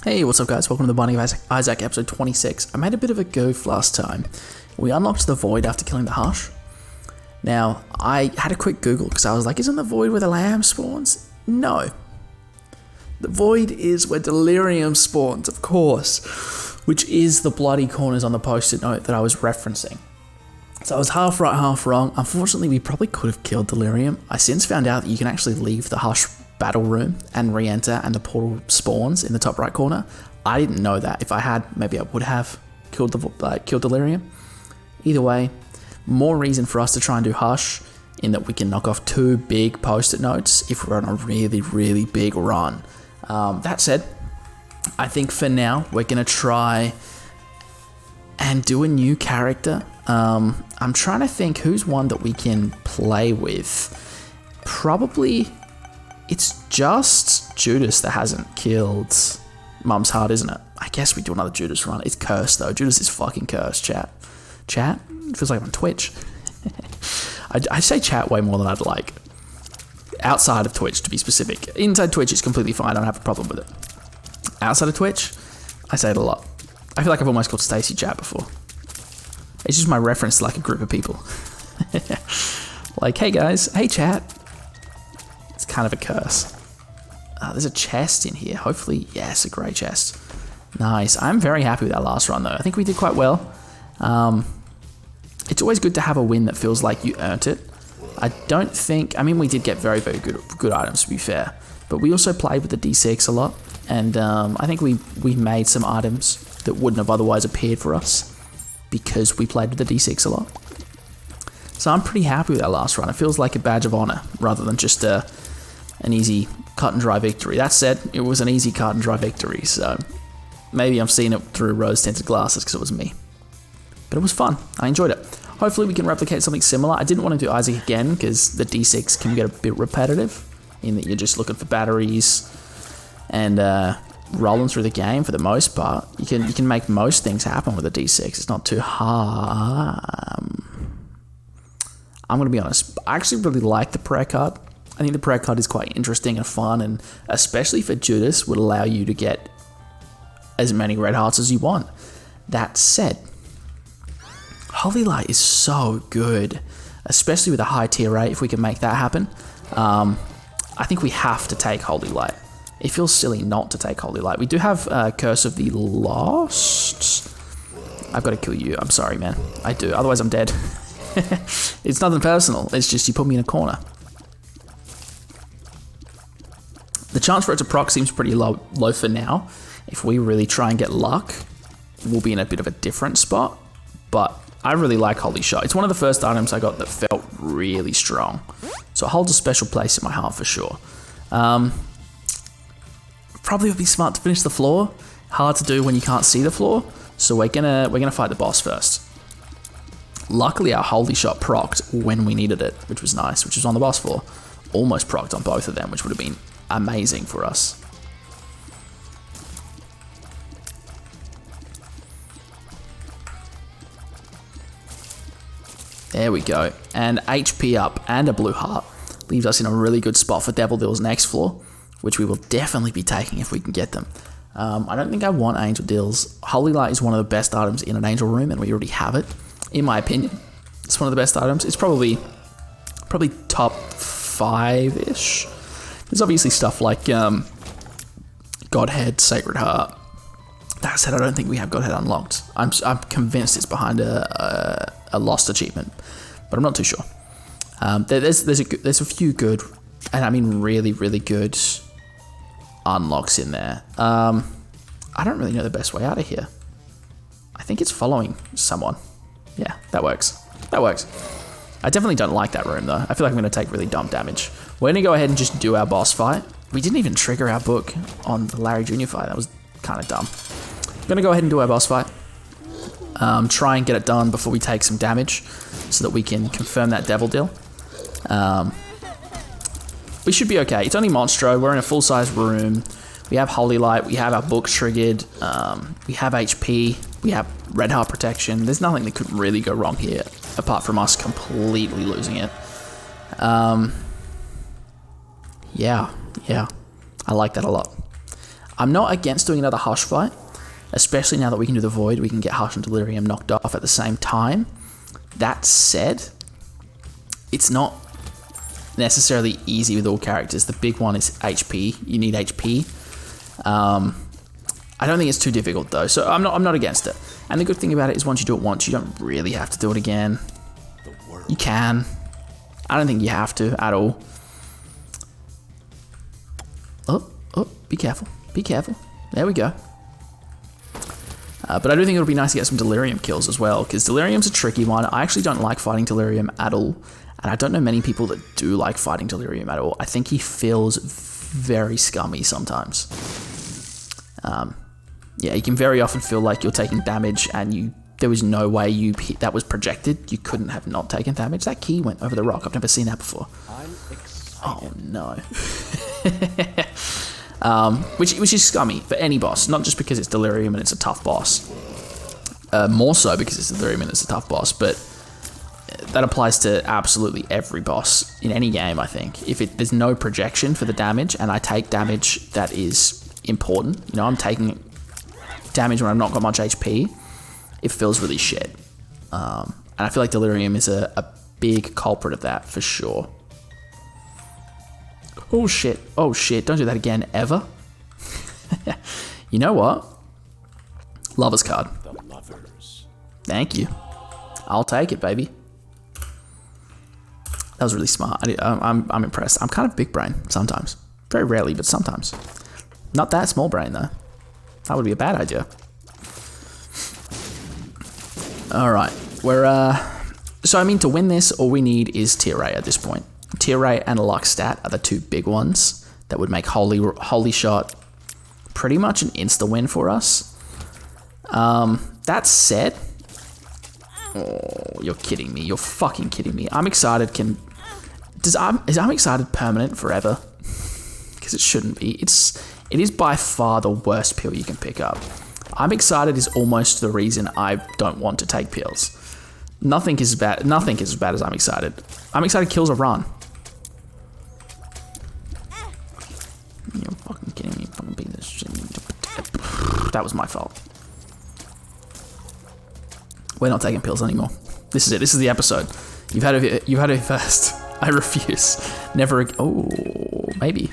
Hey, what's up guys? Welcome to the Binding of Isaac episode 26. I made a bit of a goof last time. We unlocked the Void after killing the Hush. Now, I had a quick Google because I was like, isn't the Void where the lamb spawns? No. The Void is where Delirium spawns, of course, which is the bloody corners on the post-it note that I was referencing. So I was half right, half wrong. Unfortunately, we probably could have killed Delirium. I since found out that you can actually leave the Hush battle room and re-enter and the portal spawns in the top right corner. I didn't know that. If I had, maybe I would have killed Delirium. Either way, more reason for us to try and do Hush in that we can knock off 2 big post-it notes if we're on a really, really big run. That said, I think for now we're going to try and do a new character. I'm trying to think who's one that we can play with. Probably it's just Judas that hasn't killed Mum's Heart, isn't it? I guess we do another Judas run. It's cursed though. Judas is fucking cursed, chat. Chat? It feels like I'm on Twitch. I say chat way more than I'd like. Outside of Twitch, to be specific. Inside Twitch, it's completely fine. I don't have a problem with it. Outside of Twitch, I say it a lot. I feel like I've almost called Stacy chat before. It's just my reference to like a group of people. Like, hey guys, hey chat. It's kind of a curse. There's a chest in here. Hopefully, yes, a grey chest. Nice. I'm very happy with that last run though. I think we did quite well. It's always good to have a win that feels like you earned it. I don't think, I mean, we did get very, very good items to be fair, but we also played with the D6 a lot, and I think we made some items that wouldn't have otherwise appeared for us because we played with the D6 a lot. So I'm pretty happy with that last run. It feels like a badge of honor rather than just an easy cut and dry victory. That said, it was an easy cut and dry victory, so maybe I'm seeing it through rose-tinted glasses because it was me. But it was fun. I enjoyed it. Hopefully we can replicate something similar. I didn't want to do Isaac again because the D6 can get a bit repetitive in that you're just looking for batteries and rolling through the game for the most part. You can make most things happen with a D6. It's not too hard. I'm going to be honest. I actually really like the prayer card. I think the prayer card is quite interesting and fun, and especially for Judas would allow you to get as many red hearts as you want. That said, Holy Light is so good, especially with a high tier rate. If we can make that happen, I think we have to take Holy Light. It feels silly not to take Holy Light. We do have Curse of the Lost. I've got to kill you. I'm sorry, man. I do. Otherwise, I'm dead. It's nothing personal. It's just you put me in a corner. The chance for it to proc seems pretty low for now. If we really try and get luck, we'll be in a bit of a different spot. But I really like Holy Shot. It's one of the first items I got that felt really strong. So it holds a special place in my heart for sure. Probably would be smart to finish the floor. Hard to do when you can't see the floor. So we're gonna fight the boss first. Luckily our Holy Shot procced when we needed it, which was nice, which was on the boss floor. Almost procced on both of them, which would have been amazing for us. There we go. And HP up and a blue heart leaves us in a really good spot for Devil Deal's next floor, which we will definitely be taking if we can get them. I don't think I want Angel Deals. Holy Light is one of the best items in an Angel room, and we already have it. In my opinion, it's one of the best items. It's probably top 5-ish. There's obviously stuff like Godhead, Sacred Heart. That said, I don't think we have Godhead unlocked. I'm convinced it's behind a lost achievement, but I'm not too sure. There's a few good, and I mean really, really good unlocks in there. I don't really know the best way out of here. I think it's following someone. Yeah, that works. That works. I definitely don't like that room though. I feel like I'm going to take really dumb damage. We're going to go ahead and just do our boss fight. We didn't even trigger our book on the Larry Jr. fight. That was kind of dumb. We're going to go ahead and do our boss fight. Try and get it done before we take some damage so that we can confirm that Devil Deal. We should be okay. It's only Monstro. We're in a full-size room. We have Holy Light. We have our book triggered. We have HP. We have Red Heart protection. There's nothing that could really go wrong here apart from us completely losing it. Yeah. I like that a lot. I'm not against doing another Hush fight, especially now that we can do the Void. We can get Hush and Delirium knocked off at the same time. That said, it's not necessarily easy with all characters. The big one is HP. You need HP. I don't think it's too difficult though, so I'm not against it. And the good thing about it is once you do it once, you don't really have to do it again. You can. I don't think you have to at all. Oh, be careful. Be careful. There we go. But I do think it'll be nice to get some Delirium kills as well, because Delirium's a tricky one. I actually don't like fighting Delirium at all, and I don't know many people that do like fighting Delirium at all. I think he feels very scummy sometimes. Yeah, you can very often feel like you're taking damage, and there was no way that was projected. You couldn't have not taken damage. That key went over the rock. I've never seen that before. Oh no. Which is scummy for any boss, not just because it's Delirium and it's a tough boss. More so because it's Delirium and it's a tough boss, but that applies to absolutely every boss in any game, I think. If there's no projection for the damage, and I take damage that is important, you know, I'm taking damage when I've not got much HP, it feels really shit. And I feel like Delirium is a big culprit of that, for sure. Oh shit, don't do that again, ever. You know what? Lover's card. Thank you. I'll take it, baby. That was really smart. I'm impressed. I'm kind of big brain sometimes. Very rarely, but sometimes. Not that small brain, though. That would be a bad idea. Alright, so I mean, to win this, all we need is Tier Ray at this point. Tier Ray and Luck Stat are the two big ones that would make Holy Shot pretty much an insta-win for us. That said... Oh, you're kidding me. You're fucking kidding me. I'm excited is I'm excited permanent forever? Because it shouldn't be. It is by far the worst pill you can pick up. I'm excited is almost the reason I don't want to take pills. Nothing is as bad as I'm excited. I'm excited kills a run. You're fucking kidding me. Fucking beat this shit. That was my fault. We're not taking pills anymore. This is it. This is the episode. You've had it first. I refuse. Never again. Oh, maybe.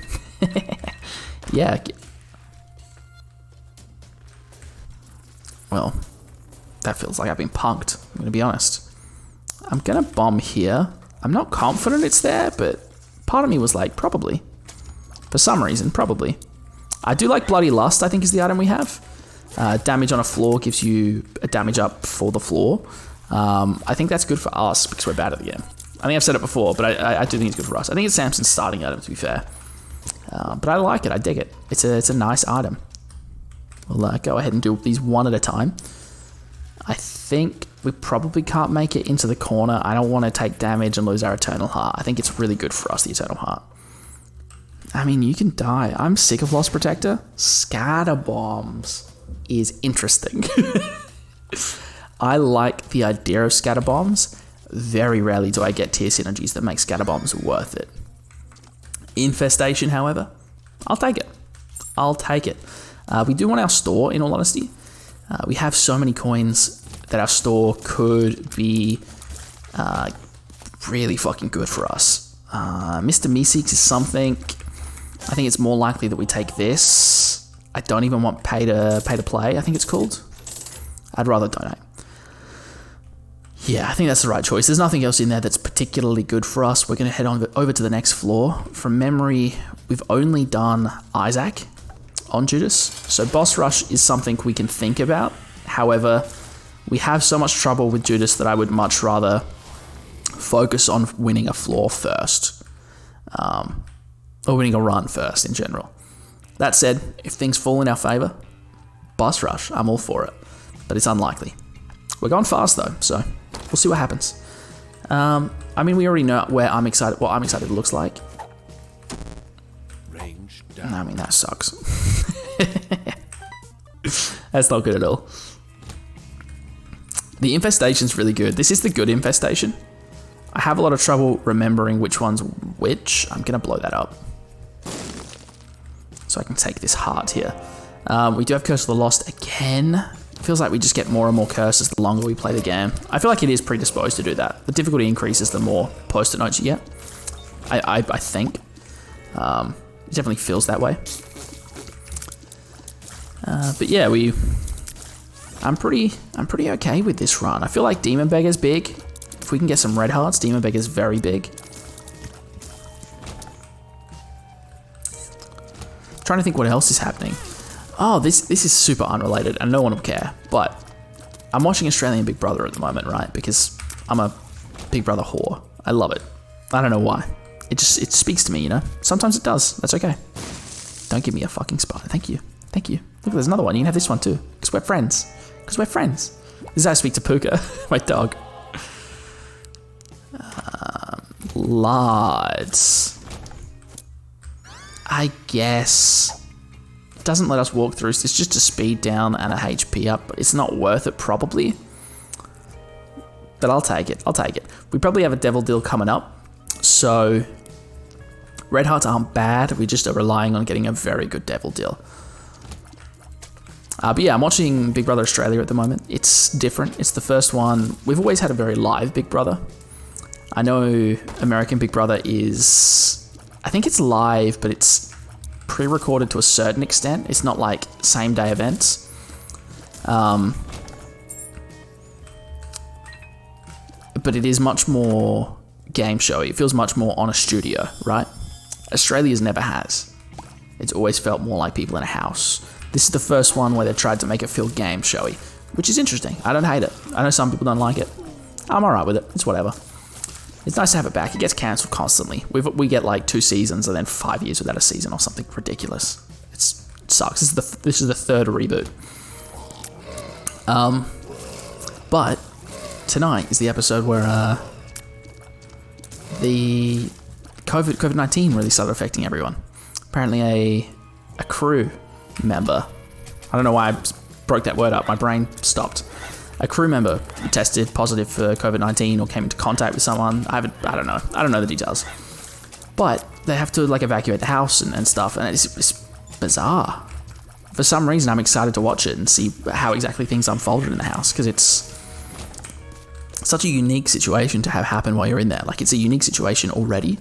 Yeah. Well, that feels like I've been punked. I'm gonna be honest. I'm gonna bomb here. I'm not confident it's there, but part of me was like, probably. For some reason, probably. I do like Bloody Lust, I think is the item we have. Damage on a floor gives you a damage up for the floor. I think that's good for us because we're bad at the game. I think I've said it before, but I do think it's good for us. I think it's Samson's starting item, to be fair. But I like it. I dig it. It's a nice item. We'll go ahead and do these one at a time. I think we probably can't make it into the corner. I don't want to take damage and lose our Eternal Heart. I think it's really good for us, the Eternal Heart. I mean, you can die. I'm sick of Lost Protector. Scatter Bombs is interesting. I like the idea of Scatter Bombs. Very rarely do I get tier synergies that make Scatter Bombs worth it. Infestation, however, I'll take it. I'll take it. We do want our store, in all honesty. We have so many coins that our store could be really fucking good for us. Mr. Meeseeks is something. I think it's more likely that we take this. I don't even want pay to play, I think it's called. I'd rather donate. Yeah, I think that's the right choice. There's nothing else in there that's particularly good for us. We're going to head on over to the next floor. From memory, we've only done Isaac on Judas. So boss rush is something we can think about. However, we have so much trouble with Judas that I would much rather focus on winning a floor first. Or winning a run first in general. That said, if things fall in our favor, boss rush, I'm all for it. But it's unlikely. We're going fast though, so we'll see what happens. I mean, we already know what I'm excited looks like. Range down. I mean, that sucks. That's not good at all. The infestation's really good. This is the good infestation. I have a lot of trouble remembering which one's which. I'm gonna blow that up. so I can take this heart here. We do have Curse of the Lost again. It feels like we just get more and more curses the longer we play the game. I feel like it is predisposed to do that. The difficulty increases the more post-it notes you get. I think. It definitely feels that way. But yeah, I'm pretty okay with this run. I feel like Demon Beggar's big. If we can get some red hearts, Demon Beggar's very big. Trying to think what else is happening. Oh, this is super unrelated and no one will care, but I'm watching Australian Big Brother at the moment, right? Because I'm a Big Brother whore. I love it. I don't know why. It speaks to me, you know? Sometimes it does. That's okay. Don't give me a fucking spot. Thank you. Thank you. Look, there's another one. You can have this one too. Because we're friends. Because we're friends. This is how I speak to Puka, my dog. Lards. I guess. It doesn't let us walk through. So it's just a speed down and a HP up. It's not worth it, probably. But I'll take it. I'll take it. We probably have a Devil Deal coming up. So, red hearts aren't bad. We just are relying on getting a very good Devil Deal. But yeah, I'm watching Big Brother Australia at the moment. It's different. It's the first one. We've always had a very live Big Brother. I know American Big Brother is... I think it's live, but it's pre-recorded to a certain extent. It's not like same-day events. But it is much more game showy. It feels much more on a studio, right? Australia's never has. It's always felt more like people in a house. This is the first one where they tried to make it feel game showy, which is interesting. I don't hate it. I know some people don't like it. I'm alright with it. It's whatever. It's nice to have it back. It gets cancelled constantly. We get like 2 seasons and then 5 years without a season or something ridiculous. It sucks. This is the third reboot. But tonight is the episode where the COVID-19 really started affecting everyone. Apparently a crew member, I don't know why I broke that word up, my brain stopped. A crew member tested positive for COVID-19 or came into contact with someone. I don't know the details. But they have to like evacuate the house and stuff, and it's bizarre. For some reason, I'm excited to watch it and see how exactly things unfolded in the house, because it's such a unique situation to have happen while you're in there. Like, it's a unique situation already,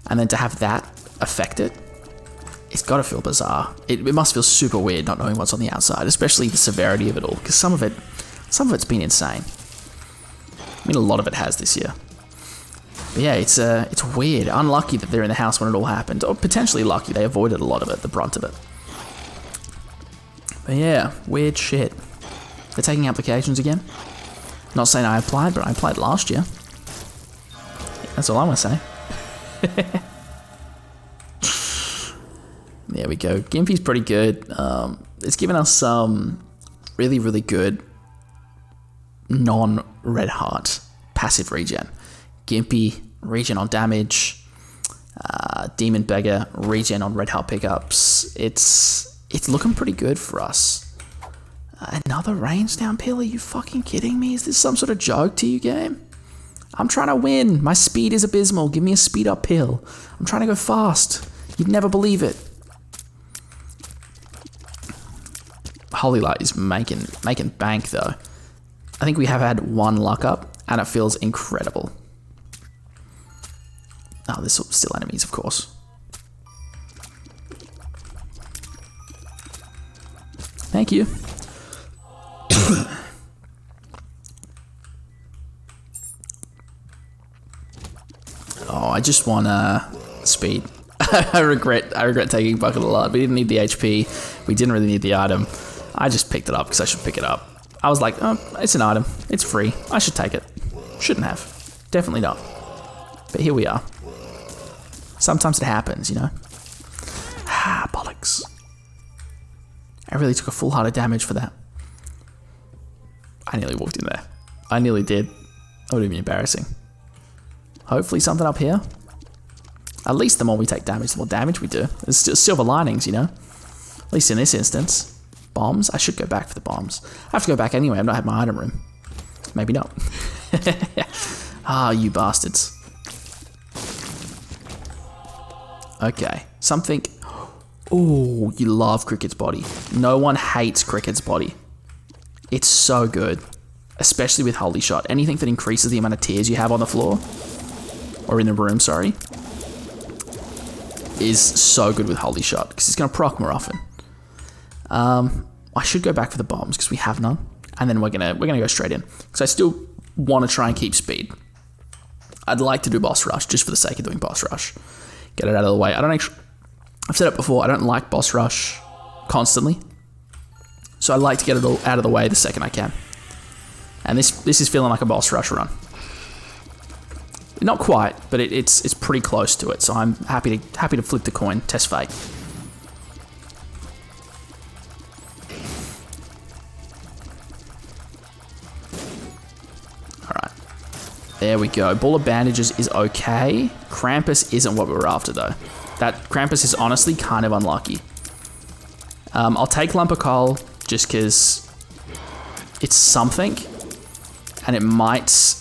and then to have that affect it, it's got to feel bizarre. It must feel super weird not knowing what's on the outside, especially the severity of it all, because some of it's been insane. I mean, a lot of it has this year. But yeah, it's weird. Unlucky that they're in the house when it all happened, or potentially lucky they avoided a lot of it, the brunt of it. But yeah, weird shit. They're taking applications again. Not saying I applied, but I applied last year. That's all I want to say. There we go. Gimpy's pretty good. It's given us some really, really good non-red heart passive regen. Gimpy, regen on damage. Demon Beggar, regen on red heart pickups. It's looking pretty good for us. Another range down pill? Are you fucking kidding me? Is this some sort of joke to you, game? I'm trying to win. My speed is abysmal. Give me a speed up pill. I'm trying to go fast. You'd never believe it. Holy Light is making bank though. I think we have had 1 luck up and it feels incredible. Oh, there's still enemies, of course. Thank you. Oh, I just want speed. I regret taking Bucket a lot. We didn't need the HP. We didn't really need the item. I just picked it up because I should pick it up. I was like, oh, it's an item. It's free. I should take it. Shouldn't have. Definitely not. But here we are. Sometimes it happens, you know? Ah, bollocks. I really took a full heart of damage for that. I nearly walked in there. I nearly did. That would have been embarrassing. Hopefully something up here. At least the more we take damage, the more damage we do. There's still silver linings, you know? At least in this instance. Bombs? I should go back for the bombs. I have to go back anyway. I've not had my item room. Maybe not. Ah, you bastards. Okay. Something... Oh, you love Cricket's body. No one hates Cricket's body. It's so good. Especially with Holy Shot. Anything that increases the amount of tears you have on the floor, or in the room, sorry, is so good with Holy Shot, because it's going to proc more often. I should go back for the bombs, because we have none. And then we're gonna go straight in. Because I still want to try and keep speed. I'd like to do boss rush, just for the sake of doing boss rush. Get it out of the way. I've said it before, I don't like boss rush constantly. So I like to get it all out of the way the second I can. And this is feeling like a boss rush run. Not quite, but it's pretty close to it. So I'm happy to flip the coin, test fate. All right, there we go. Ball of bandages is okay. Krampus isn't what we were after though. That Krampus is honestly kind of unlucky. I'll take Lump of Coal just because it's something, and it might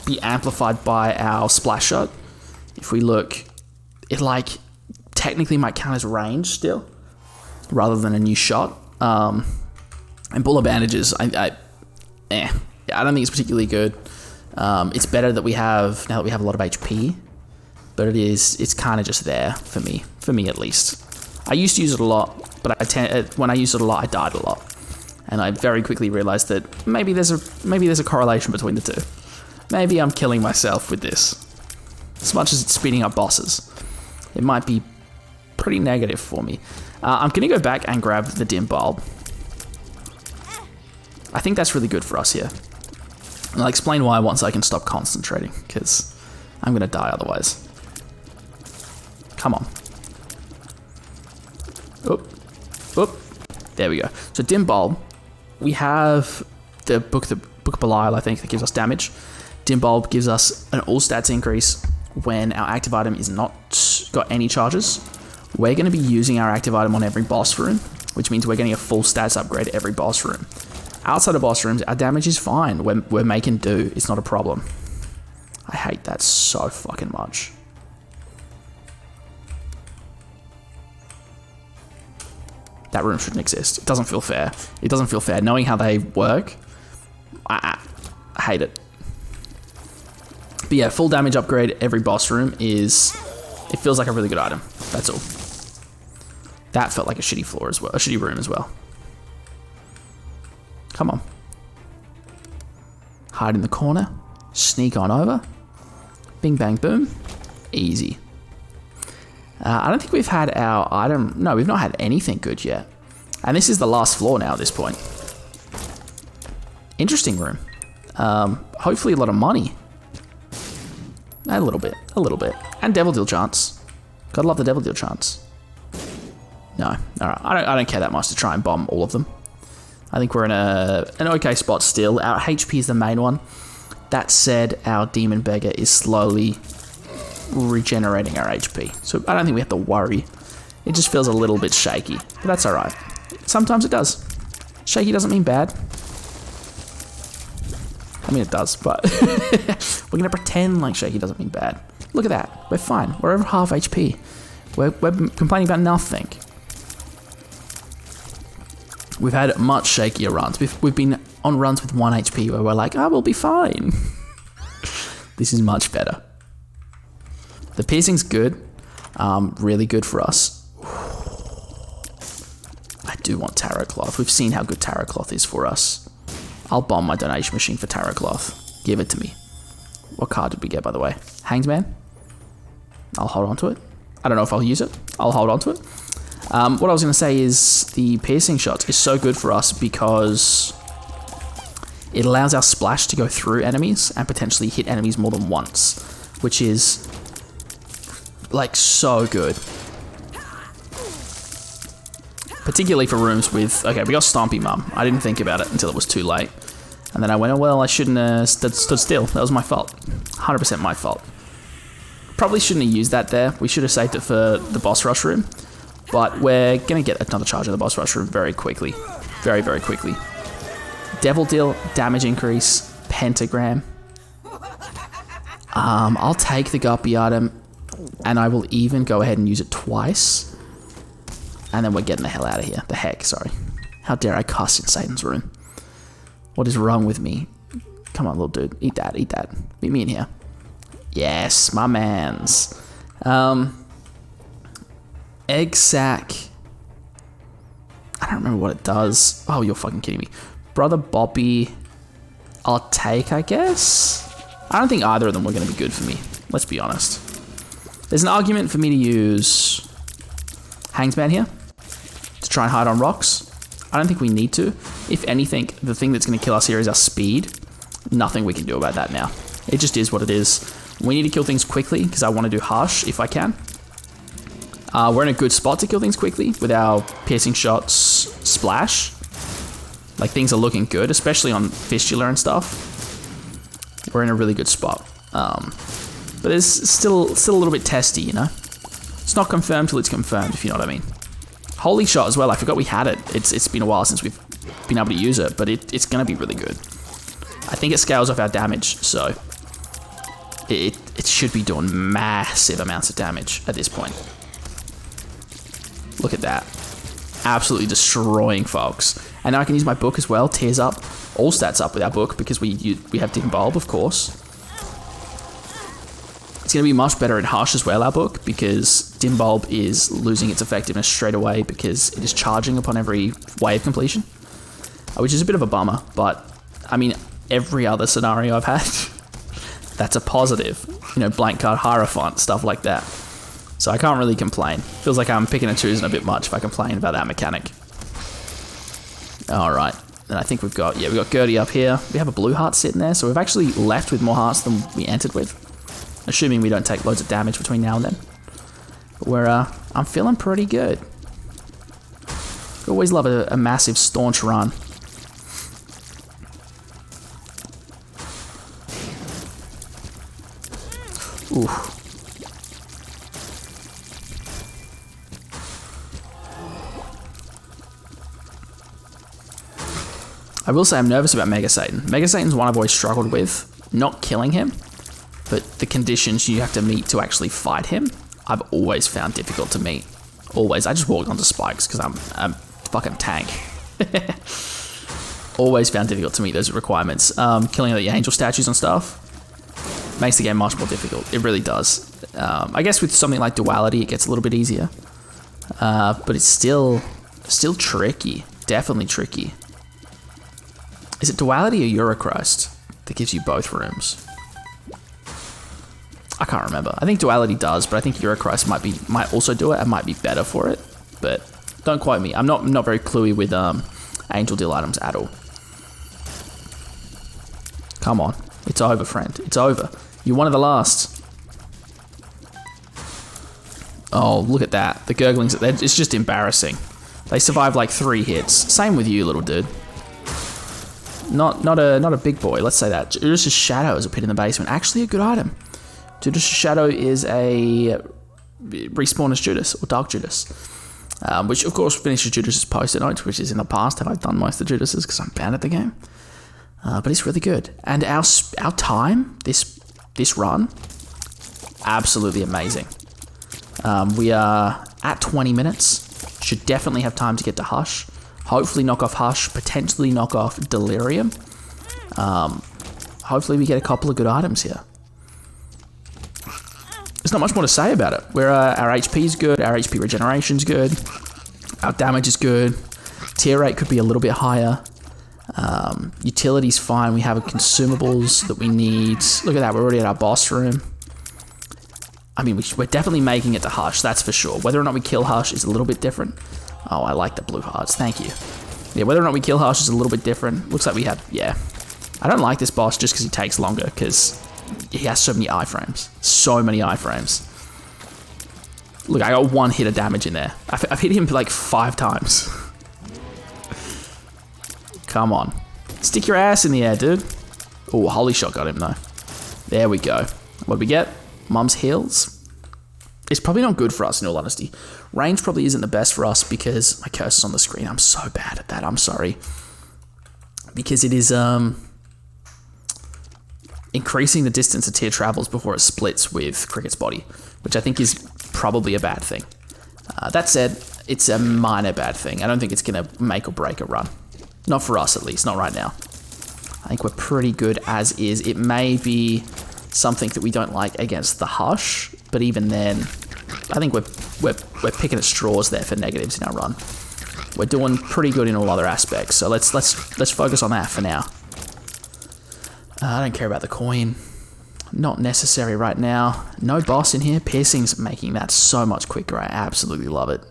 be amplified by our Splash Shot. If we look, it like technically might count as range still, rather than a new shot. And Ball of Bandages, I don't think it's particularly good. It's better that we have now that we have a lot of HP. But it's kind of just there for me at least. I used to use it a lot, but when I used it a lot, I died a lot, and I very quickly realized that maybe there's a correlation between the two. Maybe I'm killing myself with this. As much as it's speeding up bosses, it might be pretty negative for me. I'm gonna go back and grab the dim bulb. I think that's really good for us here. And I'll explain why once I can stop concentrating, because I'm gonna die otherwise. Come on. Oop. Oop. There we go. So dim bulb, we have the Book of Belial, I think, that gives us damage. Dim bulb gives us an all stats increase when our active item is not got any charges. We're going to be using our active item on every boss room, which means we're getting a full stats upgrade every boss room. Outside of boss rooms, our damage is fine. We're making do. It's not a problem. I hate that so fucking much. That room shouldn't exist. It doesn't feel fair. It doesn't feel fair. Knowing how they work, I hate it. But yeah, full damage upgrade every boss room it feels like a really good item. That's all. That felt like a shitty floor as well, a shitty room as well. Come on. Hide in the corner. Sneak on over. Bing, bang, boom. Easy. I don't think we've had our item... No, we've not had anything good yet. And this is the last floor now at this point. Interesting room. Hopefully a lot of money. A little bit. And Devil Deal chance. Gotta love the Devil Deal chance. No, alright. I don't care that much to try and bomb all of them. I think we're in an okay spot still. Our HP is the main one. That said, our Demon Beggar is slowly regenerating our HP. So I don't think we have to worry. It just feels a little bit shaky. But that's alright. Sometimes it does. Shaky doesn't mean bad. I mean, it does, but we're going to pretend like shaky doesn't mean bad. Look at that. We're fine. We're over half HP. We're complaining about nothing. We've had much shakier runs. We've been on runs with 1 HP where we're like, we'll be fine. This is much better. The piercing's good. Really good for us. I do want Tarot Cloth. We've seen how good Tarot Cloth is for us. I'll bomb my donation machine for Tarot Cloth. Give it to me. What card did we get, by the way? Hangman? I'll hold on to it. I don't know if I'll use it. I'll hold on to it. What I was going to say is the piercing shot is so good for us because it allows our splash to go through enemies and potentially hit enemies more than once, which is like so good. Particularly for rooms with... Okay, we got Stompy Mum. I didn't think about it until it was too late. And then I went, oh, well, I shouldn't have stood still. That was my fault. 100% my fault. Probably shouldn't have used that there. We should have saved it for the boss rush room. But we're going to get another charge in the boss rush room very quickly. Very, very quickly. Devil Deal, damage increase, pentagram. I'll take the Guppy item, and I will even go ahead and use it twice. And then we're getting the hell out of here. The heck, sorry. How dare I cuss in Satan's room? What is wrong with me? Come on, little dude. Eat that, eat that. Meet me in here. Yes, my mans. Egg sack. I don't remember what it does. Oh, you're fucking kidding me. Brother Bobby, I'll take, I guess? I don't think either of them were going to be good for me. Let's be honest. There's an argument for me to use Hangsman here to try and hide on rocks. I don't think we need to. If anything, the thing that's going to kill us here is our speed. Nothing we can do about that now. It just is what it is. We need to kill things quickly because I want to do Hush if I can. We're in a good spot to kill things quickly with our piercing shots splash. Like, things are looking good, especially on Fistula and stuff. We're in a really good spot. But it's still a little bit testy, you know? It's not confirmed till it's confirmed, if you know what I mean. Holy shot as well, I forgot we had it. It's been a while since we've been able to use it, but it's going to be really good. I think it scales off our damage, so it should be doing massive amounts of damage at this point. Look at that. Absolutely destroying folks. And now I can use my book as well. Tears up. All stats up with our book because we have Dim Bulb, of course. It's going to be much better in Hush as well, our book, because Dim Bulb is losing its effectiveness straight away because it is charging upon every wave completion, which is a bit of a bummer. But, I mean, every other scenario I've had, that's a positive. You know, blank card, Hierophant, stuff like that. So I can't really complain. Feels like I'm picking and choosing a bit much if I complain about that mechanic. Alright, and I think we've got Gertie up here. We have a blue heart sitting there, so we've actually left with more hearts than we entered with. Assuming we don't take loads of damage between now and then. But I'm feeling pretty good. Always love a massive staunch run. Oof. I will say I'm nervous about Mega Satan. Mega Satan's one I've always struggled with. Not killing him, but the conditions you have to meet to actually fight him, I've always found difficult to meet. Always. I just walked onto spikes because I'm a fucking tank. Always found difficult to meet those requirements. Killing the angel statues and stuff makes the game much more difficult. It really does. I guess with something like Duality, it gets a little bit easier. But it's still tricky. Definitely tricky. Is it Duality or Eurochrist that gives you both rooms? I can't remember. I think Duality does, but I think Eurochrist might also do it and might be better for it. But don't quote me. I'm not very cluey with Angel Deal items at all. Come on. It's over, friend. It's over. You're one of the last. Oh, look at that. The gurglings, it's just embarrassing. They survived like 3 hits. Same with you, little dude. Not a big boy, let's say that. Judas' Shadow is a pit in the basement. Actually a good item. Judas' Shadow is a respawn as Judas, or Dark Judas. Which of course finishes Judas' post-it notes, which is in the past. I've done most of Judas's because I'm bad at the game. But it's really good. And our time, this run, absolutely amazing. We are at 20 minutes. Should definitely have time to get to Hush. Hopefully knock off Hush, potentially knock off Delirium. Hopefully we get a couple of good items here. There's not much more to say about it. Our HP is good, our HP regeneration's good, our damage is good, tier rate could be a little bit higher. Utility's fine, we have consumables that we need. Look at that, we're already at our boss room. I mean, we're definitely making it to Hush, that's for sure. Whether or not we kill Hush is a little bit different. Oh, I like the blue hearts. Thank you. Yeah, whether or not we kill Hush is a little bit different. Looks like we have, yeah. I don't like this boss just because he takes longer, because he has so many iframes. So many iframes. Look, I got 1 hit of damage in there. I've hit him like 5 times. Come on. Stick your ass in the air, dude. Oh, holy shot got him though. There we go. What do we get? Mum's Heals. It's probably not good for us, in all honesty. Range probably isn't the best for us because my cursor's on the screen. I'm so bad at that. I'm sorry. Because it is increasing the distance a tier travels before it splits with Cricket's body, which I think is probably a bad thing. That said, it's a minor bad thing. I don't think it's going to make or break a run. Not for us, at least. Not right now. I think we're pretty good as is. It may be something that we don't like against the Hush, but even then, I think we're picking at straws there for negatives in our run. We're doing pretty good in all other aspects, so let's focus on that for now. I don't care about the coin. Not necessary right now. No boss in here. Piercing's making that so much quicker. I absolutely love it.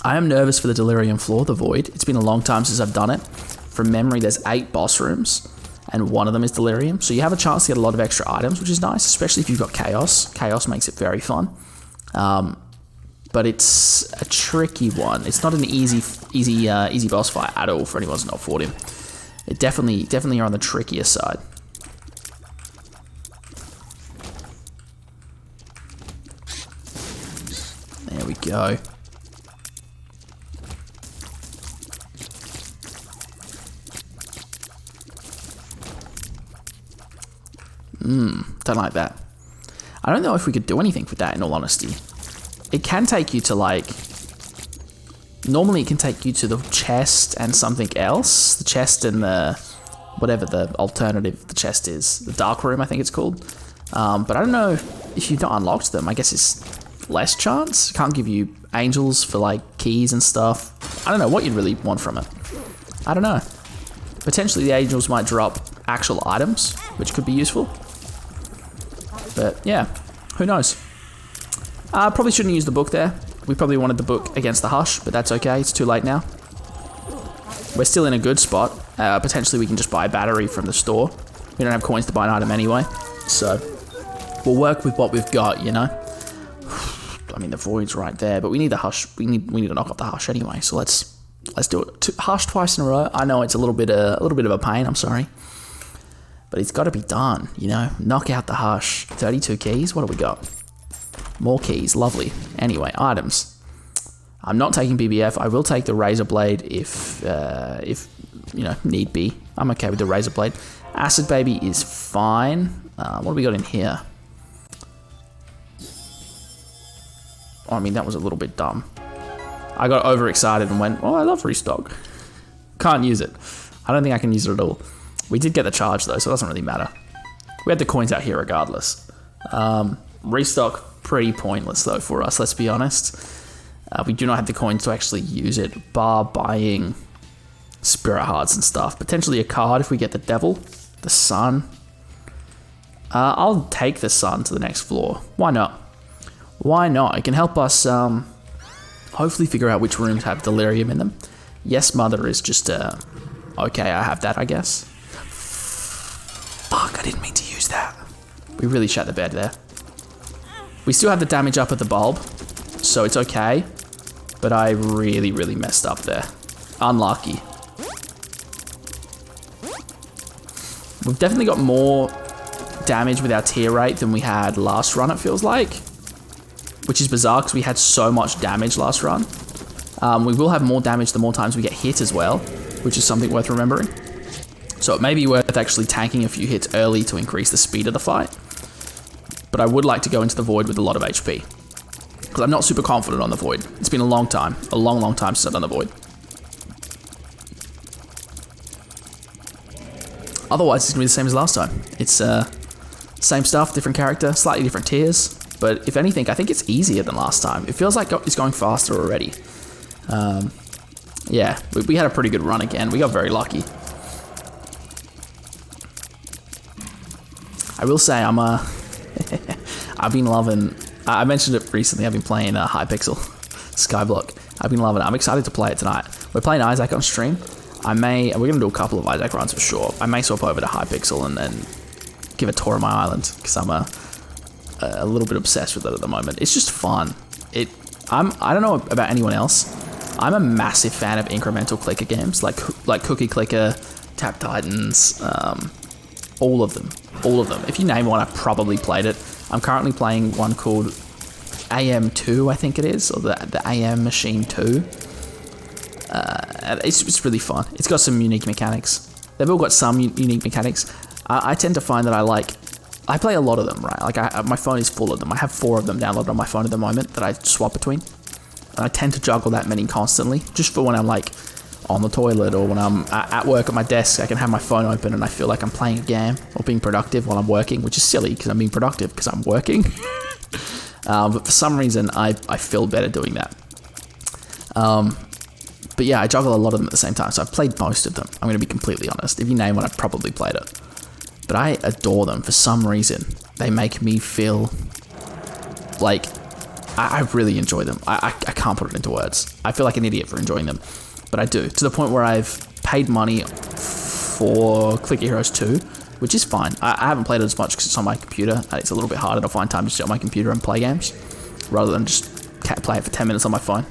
I am nervous for the Delirium floor, the Void. It's been a long time since I've done it. From memory, there's 8 boss rooms, and one of them is Delirium. So you have a chance to get a lot of extra items, which is nice, especially if you've got Chaos. Chaos makes it very fun. But it's a tricky one. It's not an easy boss fight at all for anyone who's not fought him. It definitely are on the trickier side. There we go. Don't like that. I don't know if we could do anything with that, in all honesty. It can take you to, like... Normally it can take you to the chest and something else. The chest and the... whatever the alternative the chest is. The dark room, I think it's called. But I don't know if you've not unlocked them. I guess it's less chance. Can't give you angels for, like, keys and stuff. I don't know what you'd really want from it. I don't know. Potentially the angels might drop actual items, which could be useful. But yeah, who knows? Probably shouldn't use the book there. We probably wanted the book against the Hush, but that's okay. It's too late now. We're still in a good spot. Potentially we can just buy a battery from the store. We don't have coins to buy an item anyway. So we'll work with what we've got, you know? I mean, the Void's right there, but we need the Hush. We need to knock off the Hush anyway. So let's do it. Hush twice in a row. I know it's a little bit of a pain. I'm sorry. But it's got to be done, you know? Knock out the Hush. 32 keys. What do we got? More keys. Lovely. Anyway, items. I'm not taking BBF. I will take the Razor Blade if you know, need be. I'm okay with the Razor Blade. Acid Baby is fine. What do we got in here? Oh, I mean, that was a little bit dumb. I got overexcited and went, oh, I love Restock. Can't use it. I don't think I can use it at all. We did get the charge though, so it doesn't really matter. We had the coins out here regardless. Restock, pretty pointless though for us, let's be honest. We do not have the coins to actually use it, bar buying Spirit Hearts and stuff. Potentially a card if we get the Devil, the Sun. I'll take the Sun to the next floor. Why not? Why not? It can help us hopefully figure out which rooms have Delirium in them. Yes, Mother is just okay, I have that, I guess. Fuck, I didn't mean to use that. We really shut the bed there. We still have the damage up at the bulb, so it's okay. But I really, really messed up there. Unlucky. We've definitely got more damage with our tier rate than we had last run, it feels like. Which is bizarre, because we had so much damage last run. We will have more damage the more times we get hit as well, which is something worth remembering. So it may be worth actually tanking a few hits early to increase the speed of the fight. But I would like to go into the Void with a lot of HP. Because I'm not super confident on the Void. It's been a long time. A long, long time since I've done the Void. Otherwise, it's going to be the same as last time. It's same stuff, different character, slightly different tiers. But if anything, I think it's easier than last time. It feels like it's going faster already. Yeah, we had a pretty good run again. We got very lucky. I will say I've been loving, I mentioned it recently, I've been playing Hypixel, Skyblock. I've been loving it. I'm excited to play it tonight. We're playing Isaac on stream. We're going to do a couple of Isaac runs for sure. I may swap over to Hypixel and then give a tour of my island, because I'm a little bit obsessed with it at the moment. It's just fun. I don't know about anyone else. I'm a massive fan of incremental clicker games, like Cookie Clicker, Tap Titans, all of them. If you name one, I've probably played it. I'm currently playing one called AM2, I think it is, or the AM Machine 2. It's really fun. It's got some unique mechanics. They've all got some unique mechanics. I tend to find that I like I play a lot of them, right? Like my phone is full of them. I have 4 of them downloaded on my phone at the moment that I swap between. And I tend to juggle that many constantly, just for when I'm like on the toilet or when I'm at work at my desk. I can have my phone open and I feel like I'm playing a game or being productive while I'm working, which is silly because I'm being productive because I'm working. But for some reason, I feel better doing that. But yeah, I juggle a lot of them at the same time, so I've played most of them. I'm going to be completely honest. If you name one, I've probably played it. But I adore them for some reason. They make me feel like I really enjoy them. I can't put it into words. I feel like an idiot for enjoying them, but I do. To the point where I've paid money for Clicker Heroes 2, which is fine. I haven't played it as much because it's on my computer. It's a little bit harder to find time to sit on my computer and play games, rather than just play it for 10 minutes on my phone.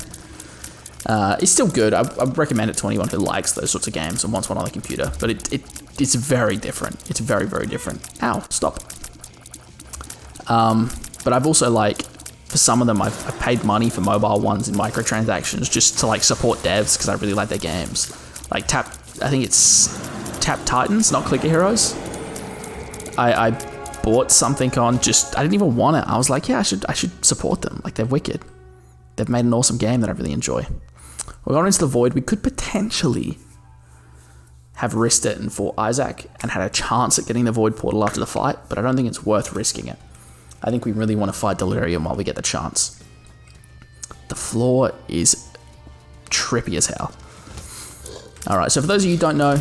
It's still good. I recommend it to anyone who likes those sorts of games and wants one on the computer, but it's very different. It's very, very different. Ow, stop. But I've also, like, for some of them, I've paid money for mobile ones in microtransactions just to, like, support devs because I really like their games. Like, I think it's Tap Titans, not Clicker Heroes. I bought something on I didn't even want it. I was like, yeah, I should support them. Like, they're wicked. They've made an awesome game that I really enjoy. We're going into the Void. We could potentially have risked it and fought Isaac and had a chance at getting the Void portal after the fight, but I don't think it's worth risking it. I think we really want to fight Delirium while we get the chance. The floor is trippy as hell. Alright, so for those of you who don't know,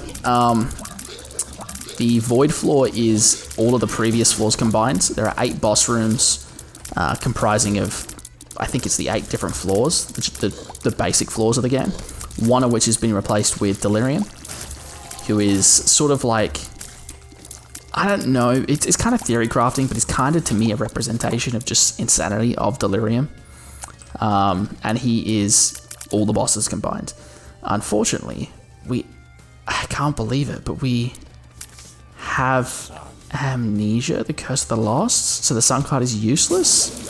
the Void floor is all of the previous floors combined. There are 8 boss rooms comprising of, I think it's the 8 different floors, the basic floors of the game. One of which has been replaced with Delirium, who is sort of like, I don't know, it's kind of theory crafting, but it's kind of, to me, a representation of just insanity of Delirium. And he is all the bosses combined. Unfortunately, I can't believe it, but we have Amnesia, the Curse of the Lost, so the Sun card is useless,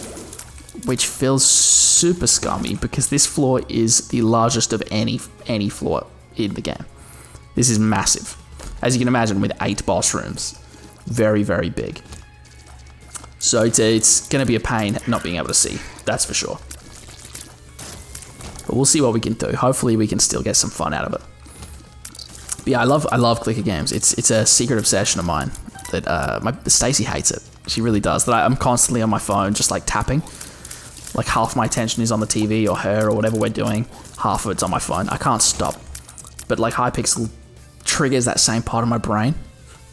which feels super scummy because this floor is the largest of any floor in the game. This is massive, as you can imagine, with 8 boss rooms. Very, very big. So it's going to be a pain not being able to see, that's for sure. But we'll see what we can do. Hopefully we can still get some fun out of it. But yeah, I love clicker games. It's a secret obsession of mine that Stacey hates it. She really does. That I'm constantly on my phone just like tapping. Like half my attention is on the TV or her or whatever we're doing. Half of it's on my phone. I can't stop. But like Hypixel triggers that same part of my brain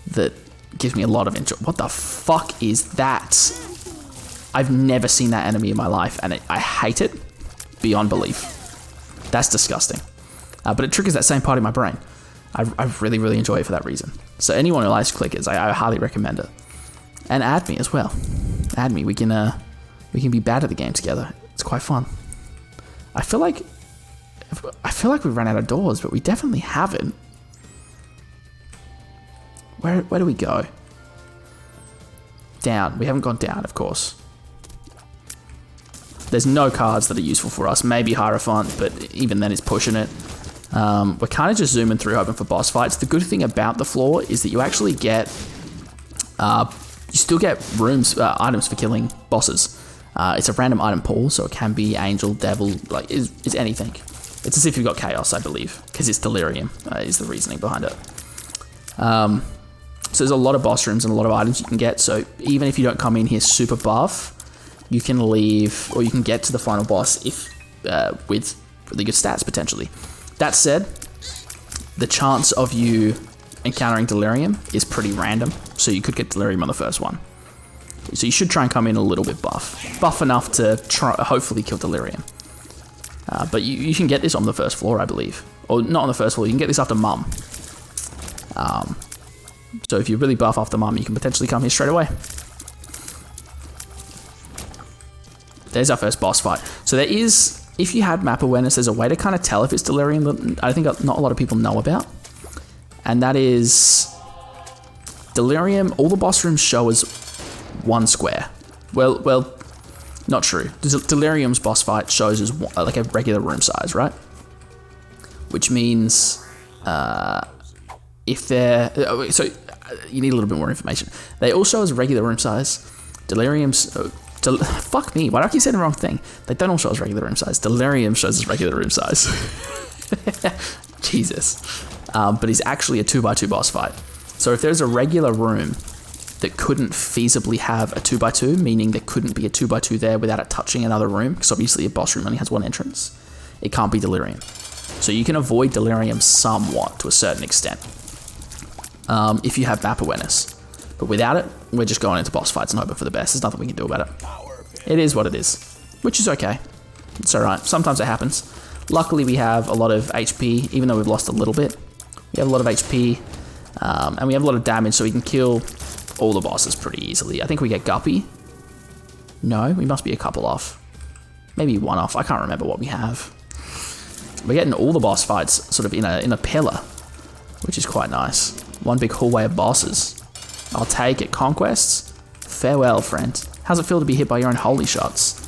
that gives me a lot of enjoy. What the fuck is that? I've never seen that enemy in my life, and I hate it beyond belief. That's disgusting. But it triggers that same part in my brain. I really, really enjoy it for that reason. So anyone who likes clickers, I highly recommend it. And add me as well. Add me. We can be bad at the game together. It's quite fun. I feel like we've run out of doors, but we definitely haven't. Where do we go? Down. We haven't gone down, of course. There's no cards that are useful for us. Maybe Hierophant, but even then it's pushing it. We're kind of just zooming through, hoping for boss fights. The good thing about the floor is that you actually get... you still get items for killing bosses. It's a random item pool, so it can be Angel, Devil, like, is anything. It's as if you've got Chaos, I believe, because it's Delirium, is the reasoning behind it. So there's a lot of boss rooms and a lot of items you can get, so even if you don't come in here super buff, you can leave, or you can get to the final boss if with really good stats, potentially. That said, the chance of you encountering Delirium is pretty random, so you could get Delirium on the first one. So you should try and come in a little bit buff. Buff enough to hopefully kill Delirium. But you can get this on the first floor, I believe. Or not on the first floor, you can get this after Mum. So if you're really buff after Mum, you can potentially come here straight away. There's our first boss fight. So there is... If you had map awareness, there's a way to kind of tell if it's Delirium that I think not a lot of people know about. And that is... Delirium, all the boss rooms show as 1 square. Well, not true. Delirium's boss fight shows as like a regular room size, right? Which means if they're... So you need a little bit more information. They all show as regular room size. Delirium's... fuck me, why do I keep saying the wrong thing? They don't all show as regular room size. Delirium shows as regular room size. Jesus. But he's actually a 2x2 boss fight. So if there's a regular room that couldn't feasibly have a 2x2, meaning there couldn't be a 2x2 there without it touching another room, because obviously a boss room only has one entrance, it can't be Delirium. So you can avoid Delirium somewhat to a certain extent if you have map awareness. But without it, we're just going into boss fights and hoping for the best. There's nothing we can do about it. It is what it is, which is okay. It's alright. Sometimes it happens. Luckily, we have a lot of HP, even though we've lost a little bit. We have a lot of HP, and we have a lot of damage, so we can kill all the bosses pretty easily. I think we get Guppy. No, we must be a couple off. Maybe one off. I can't remember what we have. We're getting all the boss fights sort of in a pillar, which is quite nice. One big hallway of bosses. I'll take it. Conquests? Farewell, friend. How's it feel to be hit by your own holy shots?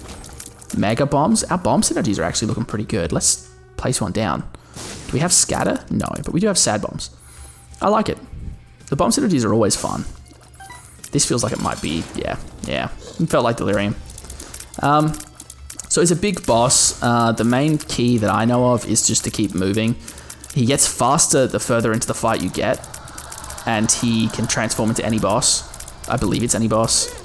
Mega bombs? Our bomb synergies are actually looking pretty good. Let's place one down. Do we have scatter? No, but we do have sad bombs. I like it. The bomb synergies are always fun. This feels like it might be, yeah. It felt like Delirium. So he's a big boss. The main key that I know of is just to keep moving. He gets faster the further into the fight you get, and he can transform into any boss. I believe it's any boss.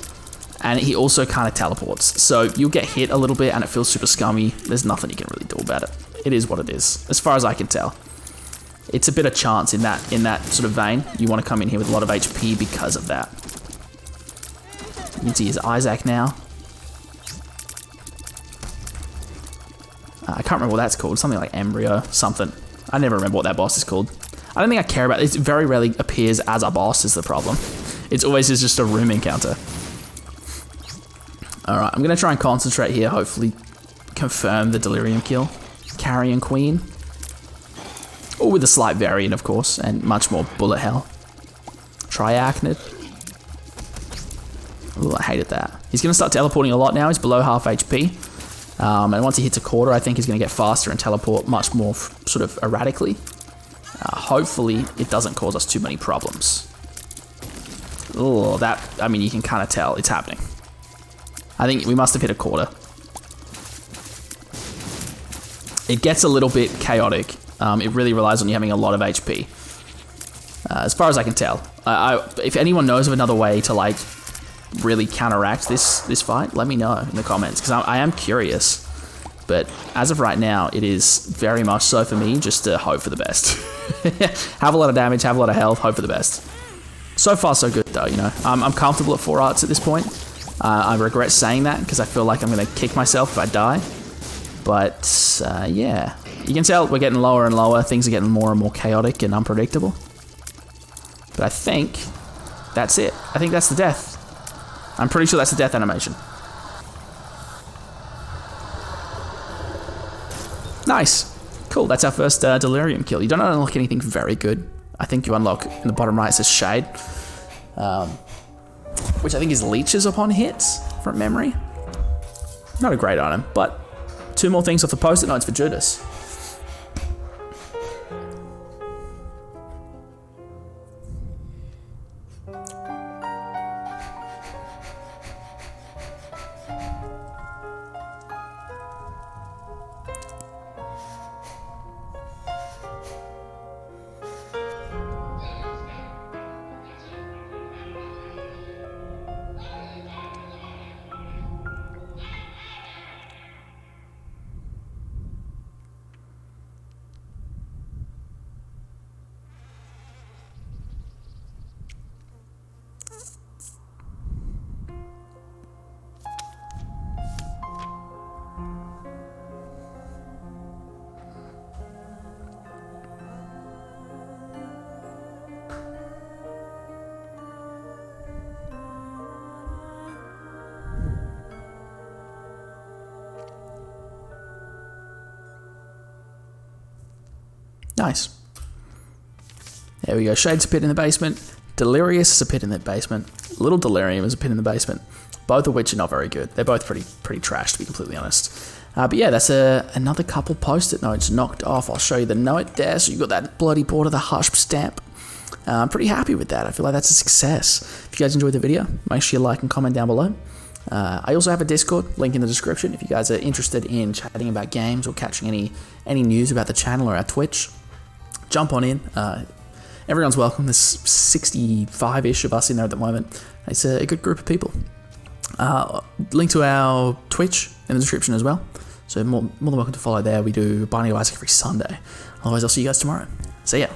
And he also kind of teleports. So you'll get hit a little bit and it feels super scummy. There's nothing you can really do about it. It is what it is, as far as I can tell. It's a bit of chance in that sort of vein. You want to come in here with a lot of HP because of that. You can see his Isaac now. I can't remember what that's called. Something like Embryo, something. I never remember what that boss is called. I don't think I care about it. It very rarely appears as a boss is the problem. It's always just a room encounter. Alright, I'm going to try and concentrate here. Hopefully confirm the Delirium kill. Carrion Queen. Or with a slight variant, of course. And much more bullet hell. Triachnid. Ooh, I hated that. He's going to start teleporting a lot now. He's below half HP. And once he hits a quarter, I think he's going to get faster and teleport much more sort of erratically. Hopefully, it doesn't cause us too many problems. Oh, that, I mean, you can kind of tell it's happening. I think we must have hit a quarter. It gets a little bit chaotic. It really relies on you having a lot of HP. As far as I can tell. If anyone knows of another way to, like, really counteract this fight, let me know in the comments, because I am curious. But as of right now, it is very much so for me just to hope for the best. Have a lot of damage, have a lot of health, hope for the best. So far, so good, though, you know. I'm comfortable at 4 arts at this point. I regret saying that, because I feel like I'm going to kick myself if I die. But, yeah. You can tell we're getting lower and lower. Things are getting more and more chaotic and unpredictable. But I think that's it. I think that's the death. I'm pretty sure that's the death animation. Nice. Cool, that's our first Delirium kill. You don't unlock anything very good. I think you unlock, in the bottom right, it says Shade. Which I think is leeches upon hits, from memory. Not a great item, but 2 more things off the post-it notes for Judas. Nice. There we go. Shade's a pit in the basement. Delirious is a pit in the basement. Little Delirium is a pit in the basement. Both of which are not very good. They're both pretty trash, to be completely honest. But yeah, that's another couple post-it notes knocked off. I'll show you the note there. So you've got that bloody border, the hush stamp. I'm pretty happy with that. I feel like that's a success. If you guys enjoyed the video, make sure you like and comment down below. I also have a Discord, link in the description. If you guys are interested in chatting about games or catching any news about the channel or our Twitch, jump on in. Everyone's welcome. There's 65-ish of us in there at the moment. It's a good group of people. Link to our Twitch in the description as well. So more than welcome to follow there. We do Binding of Isaac every Sunday. Otherwise, I'll see you guys tomorrow. See ya.